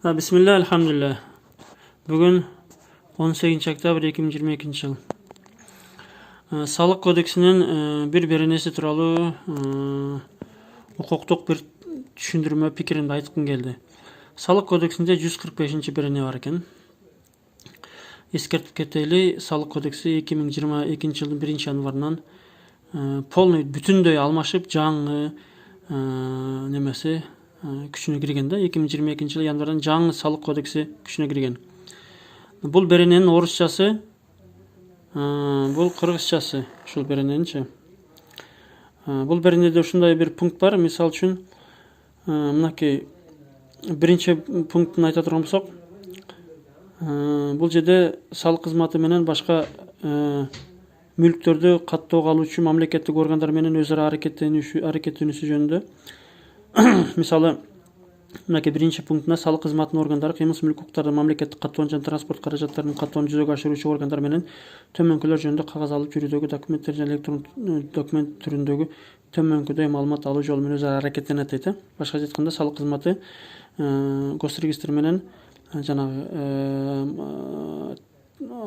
Bismillah, elhamdülillah. Bugün 18 oktyabr 2022 yıl. Sağlık kodeksinin bir berenesi turalı hukuktuk bir düşündürme pikirimde aytqım geldi. Sağlık kodeksinde 145 berene var eken. Eskертип кетели, Sağlık kodeksi 2022 yılın 1 yanvarından polный бүтүндөй almaşıp жаңы немеси күчүнө кирген да. 2022 yılı yanvardan жаңы Sağlık kodeksi күчүнө кирген. Бул берененин орусчасы, бул кыргызчасы, ушул берененинчи. Бул беренеде ушундай бир пункт бар. Мисал үчүн, мынакей биринчи пунктун айта турган болсок, бул жерде салык кызматы менен башка мүлктөрдү каттоого алуучу мамлекеттик органдар менен өз ара аракеттенүүсү жөнүндө. Мисалы, мынакей биринчи пунктуна салык кызматынын органдары кыймылсыз мүлк укуктарын мамлекеттик каттоонун жана транспорт каражаттарынын каттоонун жүзөгө ашыруучу органдар менен төмөнкүлөр жөнүндө кагаз алып жүрүүдөгү документтер жана электрондук документ түрүндөгү төмөнкүдөй маалымат алуу жолу менен өз ара аракеттенет дейт. Башка айтканда, салык кызматы госрегистр менен жанагы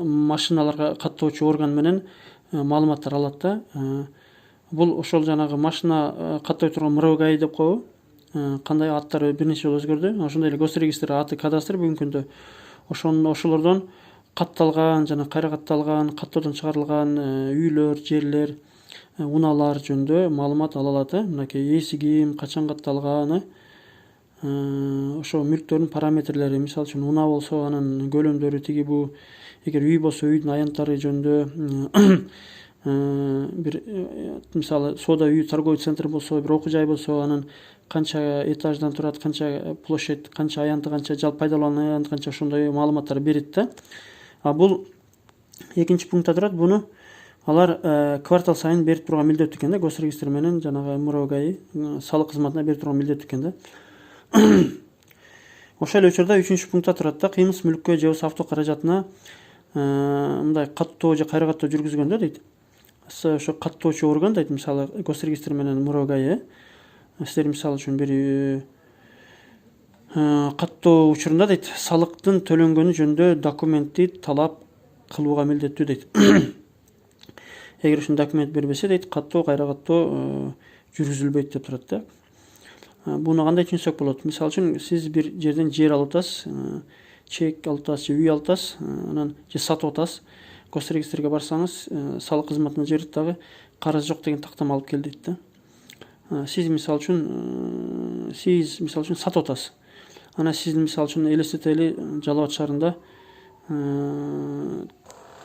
машиналарга каттоочу орган менен маалыматтар алат да. Бул ошол жанагы машина каттой турган МРОГАИ деп коебу. Кандай аттары бир нече жолу өзгөрдү. Ошондой эле госрегистр аты кадастр бүгүнкү күндө ошолордон катталган жана кайра катталган, каттоодон чыгарылган үйлөр, жерлер, унаалар жөнүндө маалымат ала алат. Мынакей ээси ким, качан катталганы, ошо мүлктөрдүн параметрлери, мисалы үчүн унаа болсо анын көлөмдөрү, тиги бу, эгер үй болсо үйдүн аянттары жөнүндө, бир мисалы соода үй, торговый центр болсо, бир окуу жай болсо, анын канча этаждан турат, канча площадь, канча аянты, канча жалпы пайдалануу аянты, канча, ошондой маалыматтар берет да. Бул экинчи пунктта турат. Буну алар квартал сайын берип турган милдеттүү экен да. Госрегистр менен жанагы МРОГАИ салык кызматына берип турган милдеттүү экен да. Ошол эле учурда 3-чү пунктта турат да. Кыймылсыз мүлккө же болбосо авто каражатына мындай каттоо же кайра каттоо жүргүзгөндө дейт. Ошо каттоочу орган дейт, мисалы госрегистр менен МРОГАИ. Силер мисалы үчүн бир каттоо учурунда дейт, салыктын төлөнгөнү жөнүндө документти талап кылууга милдеттүү дейт. Эгер ушул документ бербесе дейт, каттоо, кайра каттоо жүргүзүлбөйт деп турат да. Буну кандай түшүнсөк болот? Мисалы үчүн, сиз бир жерден жер алып атасыз, чек алып атасыз же үй алып атасыз, анан же сатып атасыз. Госрегистрге барсаңыз, салык кызматына жиберип дагы карыз жок деген тактама алып кел дейт да. Сиз мисалы үчүн сатып атасыз. Ана сиздин мисалы үчүн элестетели, Жалал Абад шаарында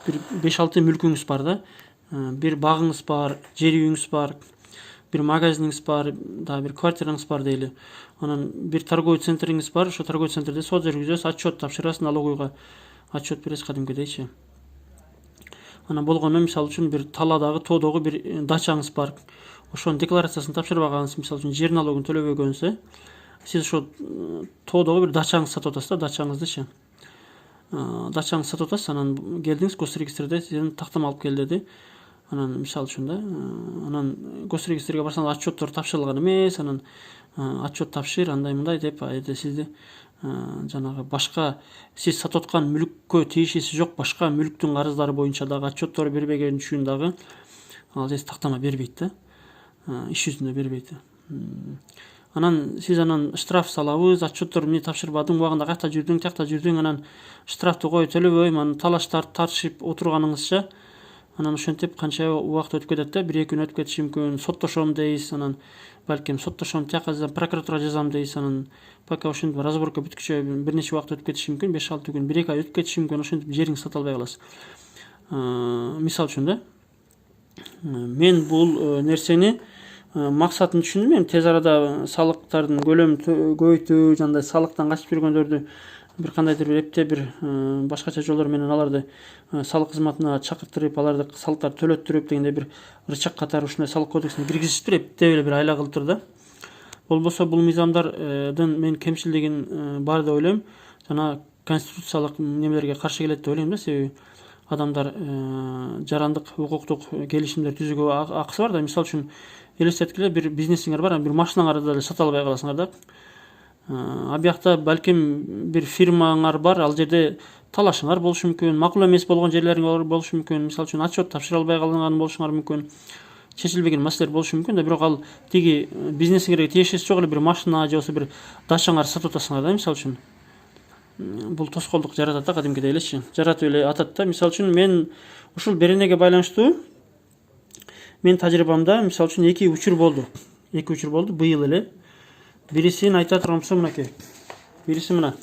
бир 5-6 мүлкүңүз бар да. Бир багыңыз бар, жер үйүңүз бар, бир магазиниңиз бар, дагы бир квартираңыз бар дейли. Анан бир торговый центриңиз бар. Ошо торговый центрде сот жүргүзөсүз, отчет тапшырасыз, налоговыйга отчет бересиз кадимкидейчи. Анан болгону мисалы үчүн бир таладагы, тоодогу бир дачаңыз бар. Ошонун декларациясын тапшырбагансыз, мисалы үчүн жер налогун төлөбөгөнсүз, сиз ошо тоодогу бир дачаңызды сатып атасыз да, дачаңыздычы. Дачаңызды сатып атасыз, анан келдиңиз госрегистрде сизден тактама алып кел деди. Анан мисалы үчүн да, анан госрегистрге барсаңыз отчеттор тапшырылган эмес, анан отчет тапшыр, андай мындай деп сизди жанагы башка сиз сатып аткан мүлккө тиешеси жок башка мүлктүн карыздары боюнча дагы отчеттор бербеген үчүн дагы ал тактама бербейт да. Иш жүзүндө бербейт. Анан сиз штраф салабыз, отчеттор эмне тапшырбадың, убагында каякта жүрдүң, тиякта жүрдүң, анан штрафты кой төлөбөйм, анан талаштар тартышып отурганыңызча, анан ошентип канча убакыт өтүп кетет да, 1-2 күн өтүп кетиши мүмкүн. Соттошом дейсиз, анан балким соттошом, тияка жазам, прокуратурага жазам дейсиз, анан пока ошентип разборка бүткүчө бир нече убакыт өтүп кетиши мүмкүн, 5-6 күн, 1-2 ай өтүп кетиши мүмкүн. Ошентип жериңизди сата албай каласыз. Мисалы үчүн да, мен бул нерсени максатын түшүндүм. Эми тез арада салыктардын көлөмүн көбөйтүү, жандай салыктан качып жүргөндөрдү бир кандайдыр бир эптеп бир башкача жолдор менен аларды салык кызматына чакыртырып, аларды салыктарды төлөттүрүп дегендей бир ырчак катары ушундай салык кодексине киргизиштир, эптеп эле бир айла кылыптыр да. Болбосо бул мыйзамдардын мен кемчилигин бар деп ойлойм. Жана конституциялык немелерге каршы келет деп ойлойм да, себеби адамдар жарандык укуктук келишимдер түзүүгө акысы бар да. Мисалы үчүн элестеткиле, бир бизнесиңер бар, бир машинаңарды деле сата албай каласыңар да. Ал биякта балким бир фирмаңар бар, ал жерде талашыңар болушу мүмкүн, макул эмес болгон жерлериң болушу мүмкүн. Мисалы үчүн отчет тапшыра албай калган болушуңар мүмкүн. Чечилбеген маселелер болушу мүмкүн да, бирок ал тиги бизнесиңерге тиешеси жок эле бир машина же болбосо бир дачаңар сатып атасыңар да, мисалы үчүн. Бул тоскоолдук жаратат да, кадимкидей элечи. Жаратып эле атат да. Мисалы үчүн мен ушул беренеге байланыштуу мен тажрыйбамда мисалы үчүн эки учур болду. Эки учур болду быйыл эле. Бирисин айта турган болсом мынакей. Бириси мына.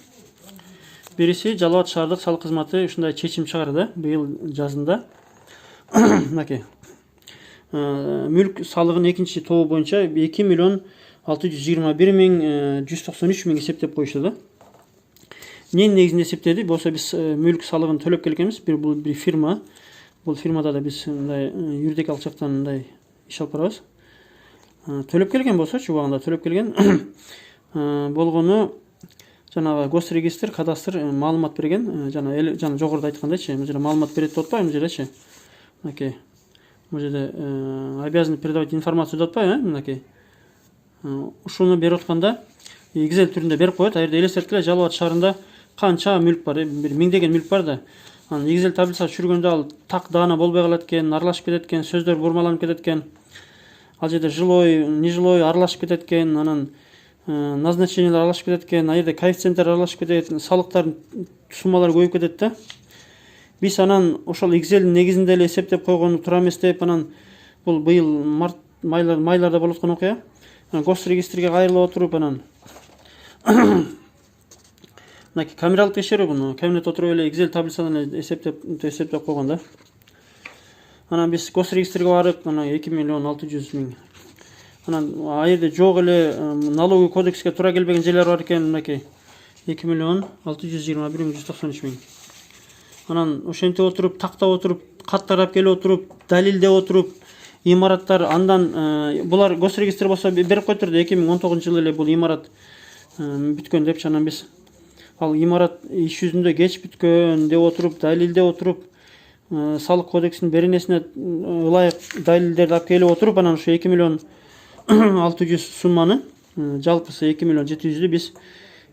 Бириси Жалал Абад шаардык салык кызматы ушундай чечим чыгарды быйыл жазында. Мынакей. Мүлк салыгынын экинчи тобу боюнча 2.621.193 эсептеп коюшту да. Эмненин негизинде эсептеди? Болсо биз мүлк салыгын төлөп келгенбиз. Бул бир фирма. Бул фирмада да биз мындай юридикалык жактан мындай иш алып барабыз. Төлөп келген болсочу, убагында төлөп келген. Болгону жанагы госрегистр, кадастр маалымат берген. Жана жогоруда айткандайчы, бул жерде маалымат берет деп атпайбы, бул жердечи. Мынакей. Бул жерде обязаны передавать информацию деп атпайбы, мынакей. Ушуну берип атканда Excel түрүндө берип коет. Ал жерде элестеткиле, Жалал Абад шаарында канча мүлк бар, бир миңдеген мүлк бар да. Анан Excel таблица түшүргөндө ал так даана болбой калат экен, аралашып кетет экен, сөздөр бурмаланып кетет экен. Ал жерде жилой, нежилой аралашып кетет экен, анан назначениялар аралашып кетет экен, ал жерде коэффициенттер аралашып кетет, салыктардын суммалары көбөйүп кетет да. Биз анан ошол Excel'дин негизинде эле эсептеп койгону туура эмес деп, анан бул быйыл март майларда болуп аткан окуя. Госрегистрге кайрылып отуруп, анан мынакей камералык текшерүү, буну кабинетте отуруп эле Excel таблицадан эле эсептеп койгон да. Анан биз госрегистрге барып, анан 2.600.000. Анан ал жерде жок эле налоговый кодекске туура келбеген жерлер бар экен, мынакей 2.621.193. Анан ошентип отуруп, тактап отуруп, каттарап келип отуруп, далилдеп отуруп, имараттар андан булар госрегистр болсо берип койдур да, 2019 эле бул имарат бүткөн депчи. Анан биз ал имарат иш жүзүндө кеч бүткөн деп отуруп, далилдеп отуруп, салык кодексинин беренесине ылайык далилдерди алып келип отуруп, анан ушу 2.600.000 сумманы, жалпысы 2.700.000 биз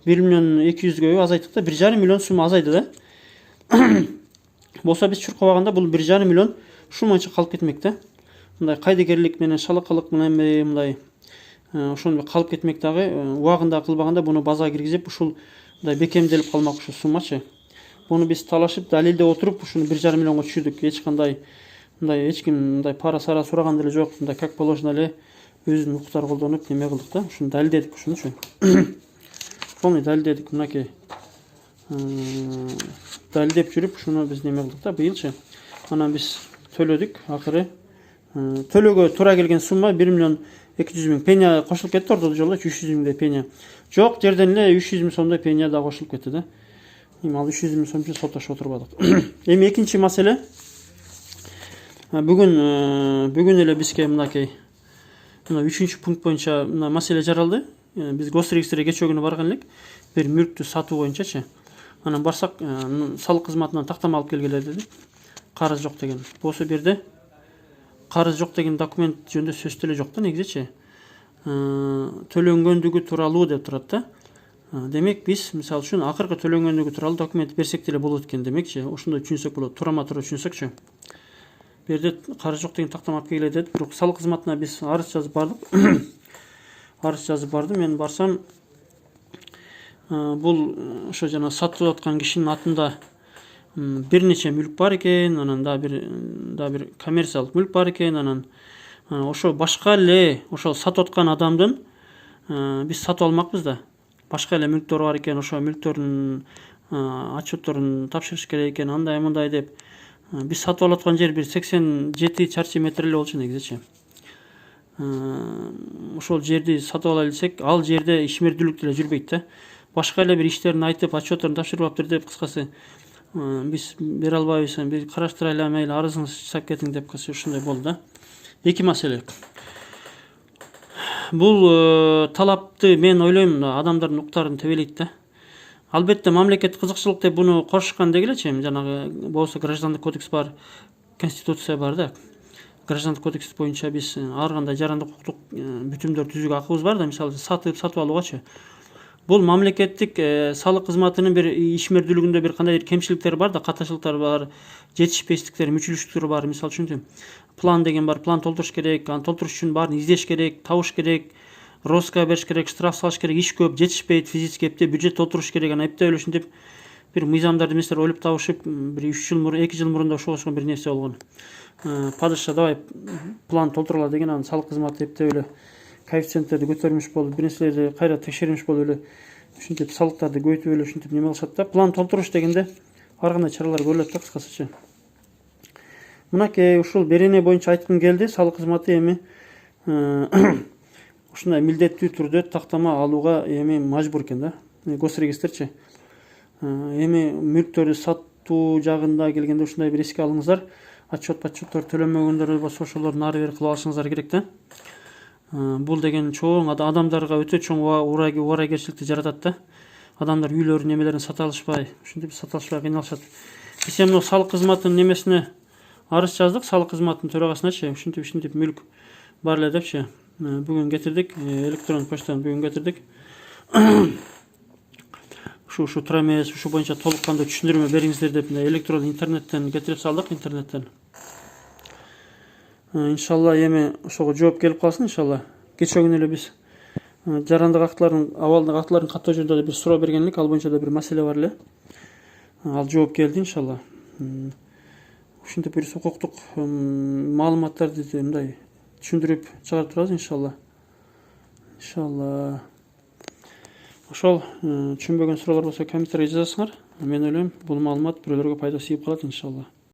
1.200.000 азайттык да, 1,5 миллион сумма азайды да. Болсо биз чуркабаганда бул 1,5 миллион шуманча калып кетмек да. Мындай кайдыгерлик менен шалакалык менен мындай ошондой калып кетмек дагы, убагында кылбаганда буну базага киргизип, ушул мындай бекемделип калмак ушу суммачы. Буну биз талашып, далилдеп отуруп, ушуну 1,5 миллионго түшүрдүк. Эч кандай мындай эч ким мындай пара-сара сураган деле жок. Мындай как положено эле өзүнүн укуктарын колдонуп неме кылдык да. Ушуну далилдедик, ушунучу. Полный далилдедик, мынакей. Далилдеп жүрүп, ушуну биз неме кылдык да быйылчы. Анан биз төлөдүк, акыры төлөөгө туура келген сумма 1.200.000 пеня кошулуп кетти, ордо жолдо 300.000 пеня. Жок жерден эле 300.000 сомдой пеня да кошулуп кетти да. Эми ал 300.000 сом үчүн соттошуп отурбадык. Эми экинчи маселе. Бүгүн эле бизге мынакей мына 3-пункт боюнча мына маселе жаралды. Биз госрегистрге кечээ күнү барган элек, бир мүлктү сатуу боюнчачы. Анан барсак, салык кызматынан тактама алып келгиле деди. Карыз жок деген. Болсо берде карыз жок деген документ жөнүндө сөз деле жок да негизичи. Төлөнгөндүгү тууралуу деп турат да. Демек биз мисалы үчүн акыркы төлөнгөндүгү тууралуу документ берсек деле болот экен демекчи. Ошондой түшүнсөк болот. Туура түшүнсөкчү. Берде карыз жок деген тактама алып келгиле деди. Бирок салык кызматына биз арыз жазып бардык. Арыз жазып бардым. Мен барсам, бул ошо жана сатып аткан кишинин атында бир нече мүлк бар экен, анан да бир коммерциялык мүлк бар экен, анан ошо башка эле ошол сатып аткан адамдын биз сатып алмакпыз да. Башка эле мүлктөр бар экен, ошо мүлктөрдүн отчетторун тапшырыш керек экен, андай деп. Биз сатып алып аткан жер бир 87 чарчы метр эле болчу негизичи. Ошол жерди сатып ала элсек, ал жерде ишмердүүлүк деле жүрбөйт да. Башка эле бир иштерин айтып, отчетторун тапшырып алыптыр деп, кыскасы биз бере албайбыз, биз караштырайлы, мейли арызыңызды чыгып кетиң деп, ушундай болду да. Эки маселе. Бул талапты мен ойлойм адамдардын укуктарын тебелейт да. Албетте мамлекет кызыкчылык деп буну кошушкан дегилечи, жанагы болсо граждандык кодекс бар, конституция бар да. Граждандык кодекс боюнча биз ар кандай жарандык укуктук бүтүмдөр түзүүгө акыбыз бар да, мисалы сатып алуугачы. Бул мамлекеттик салык кызматынын бир ишмердүүлүгүндө бир кандай кемчиликтер бар да, катачылыктар бар, жетишпестиктер, мүчүлүштүктөр бар. Мисалы үчүн план деген бар, план толтуруш керек, аны толтуруш үчүн баарын издеш керек, табыш керек, роска бериш керек, штраф салыш керек, иш көп, жетишпейт, физически эптеп бюджет толтуруш керек, аны эптеп эле ушинтип бир мыйзамдарды эместер ойлоп табышып, бир 3 жыл мурун, 2 жыл мурун да ошого бир нерсе болгон. Падыша давай план толтурала деген, анын салык кызматы эптеп эле коэффициенттерди көтөрмүш болуп, бир нерселерди кайра текшермиш болуп эле ушинтип салыктарды көбөйтүп эле ушинтип неме кылышат да. План толтуруш дегенде ар кандай чаралар көрүлөт да, кыскасыча. Мынакей ушул берене боюнча айткым келди. Салык кызматы эми ушундай милдеттүү түрдө тактама алууга эми мажбур экен да. Госрегистрчи. Эми мүлктөрдү сатуу жагында келгенде ушундай бир эске алыңыздар. Отчет подчеттор төлөнмөгөндөр болсо ошолордун ары бери кылып алышыңыздар керек да. Бул деген чоң адамдарга өтө чоң убарайкерчиликти жаратат да. Адамдар үйлөрүнүн немелерин сата алышпай, ушинтип сата алышпай кыйналышат. Биз эми салык кызматынын немесине арыз жаздык, салык кызматынын төрагасыначы, ушинтип мүлк бар эле депчи. Бүгүн кетирдик, электрон почтаны бүгүн кетирдик. Ушу туура эмес, ушу боюнча толук кандуу түшүндүрмө бериңиздер деп электрон интернеттен кетирип салдык, интернеттен. Иншалла эми ошого жооп келип калсын иншалла. Кечээ күнү эле биз жарандык актылардын, абалдык актыларын каттоо жөнүндө да бир суроо берген элек, ал боюнча да бир маселе бар эле. Ал жооп келди иншалла. Ушинтип бир укуктук маалыматтарды мындай түшүндүрүп чыгарып турабыз иншалла. Иншалла. Ошол түшүнбөгөн суроолор болсо комментарийге жазасыңар. Мен ойлойм бул маалымат бирөөлөргө пайдасы тийип калат иншалла.